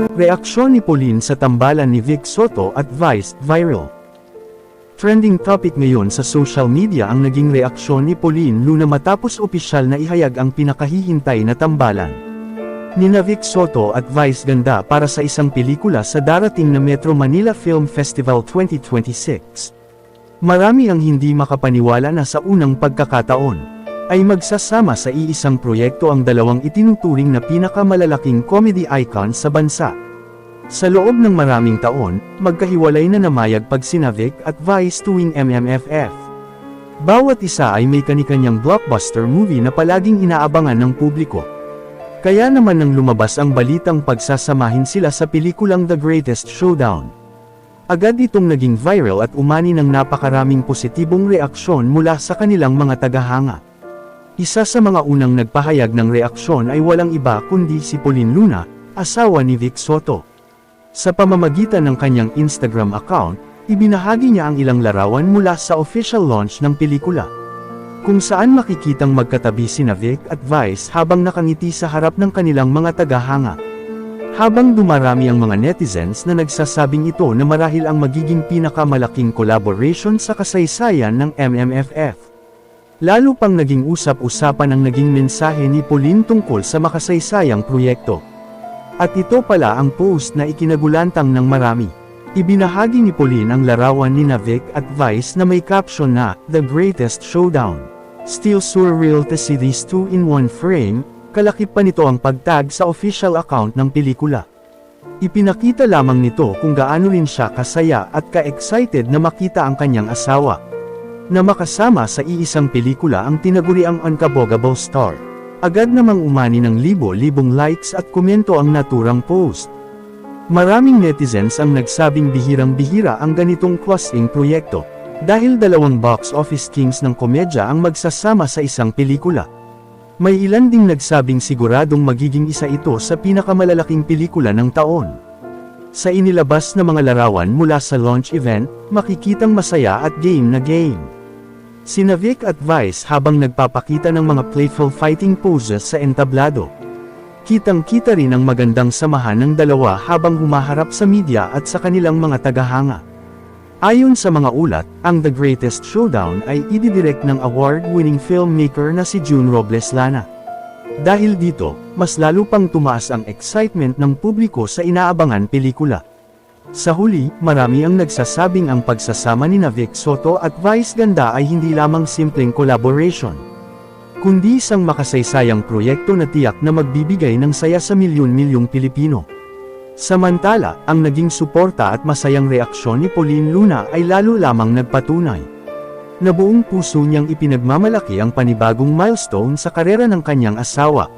Reaksyon ni Pauline sa tambalan ni Vic Soto at Vice, viral. Trending topic ngayon sa social media ang naging reaksyon ni Pauline Luna matapos opisyal na ihayag ang pinakahihintay na tambalan nina Vic Soto at Vice Ganda para sa isang pelikula sa darating na Metro Manila Film Festival 2026. Marami ang hindi makapaniwala na sa unang pagkakataon ay magsasama sa iisang proyekto ang dalawang itinuturing na pinakamalalaking comedy icon sa bansa. Sa loob ng maraming taon, magkahiwalay na namayag pag sina Vic at Vice tuwing MMFF. Bawat isa ay may kani-kanyang blockbuster movie na palaging inaabangan ng publiko. Kaya naman nang lumabas ang balitang pagsasamahin sila sa pelikulang The Greatest Showdown, agad itong naging viral at umani ng napakaraming positibong reaksyon mula sa kanilang mga tagahanga. Isa sa mga unang nagpahayag ng reaksyon ay walang iba kundi si Pauline Luna, asawa ni Vic Soto. Sa pamamagitan ng kanyang Instagram account, ibinahagi niya ang ilang larawan mula sa official launch ng pelikula, kung saan makikitang magkatabi sina Vic at Vice habang nakangiti sa harap ng kanilang mga tagahanga. Habang dumarami ang mga netizens na nagsasabing ito na marahil ang magiging pinakamalaking collaboration sa kasaysayan ng MMFF. Lalo pang naging usap-usapan ang naging mensahe ni Pauline tungkol sa makasaysayang proyekto. At ito pala ang post na ikinagulantang ng marami. Ibinahagi ni Pauline ang larawan ni Vic at Vice na may caption na, "The Greatest Showdown. Still surreal to see these two in one frame." Kalakip pa nito ang pagtag sa official account ng pelikula. Ipinakita lamang nito kung gaano rin siya kasaya at ka-excited na makita ang kanyang asawa na makasama sa iisang pelikula ang tinaguriang unkabogable star. Agad namang umani ng libo-libong likes at komento ang naturang post. Maraming netizens ang nagsabing bihirang-bihira ang ganitong klaseng proyekto, dahil dalawang box office kings ng komedya ang magsasama sa isang pelikula. May ilan ding nagsabing siguradong magiging isa ito sa pinakamalalaking pelikula ng taon. Sa inilabas na mga larawan mula sa launch event, makikitang masaya at game na game sina Vic at Vice habang nagpapakita ng mga playful fighting poses sa entablado. Kitang-kita rin ang magandang samahan ng dalawa habang humaharap sa media at sa kanilang mga tagahanga. Ayon sa mga ulat, ang The Greatest Showdown ay ididirect ng award-winning filmmaker na si June Robles Lana. Dahil dito, mas lalo pang tumaas ang excitement ng publiko sa inaabangan pelikula. Sa huli, marami ang nagsasabing ang pagsasama ni Vic Soto at Vice Ganda ay hindi lamang simpleng collaboration, kundi isang makasaysayang proyekto na tiyak na magbibigay ng saya sa milyon-milyong Pilipino. Samantala, ang naging suporta at masayang reaksyon ni Pauline Luna ay lalo lamang nagpatunay na buong puso niyang ipinagmamalaki ang panibagong milestone sa karera ng kanyang asawa.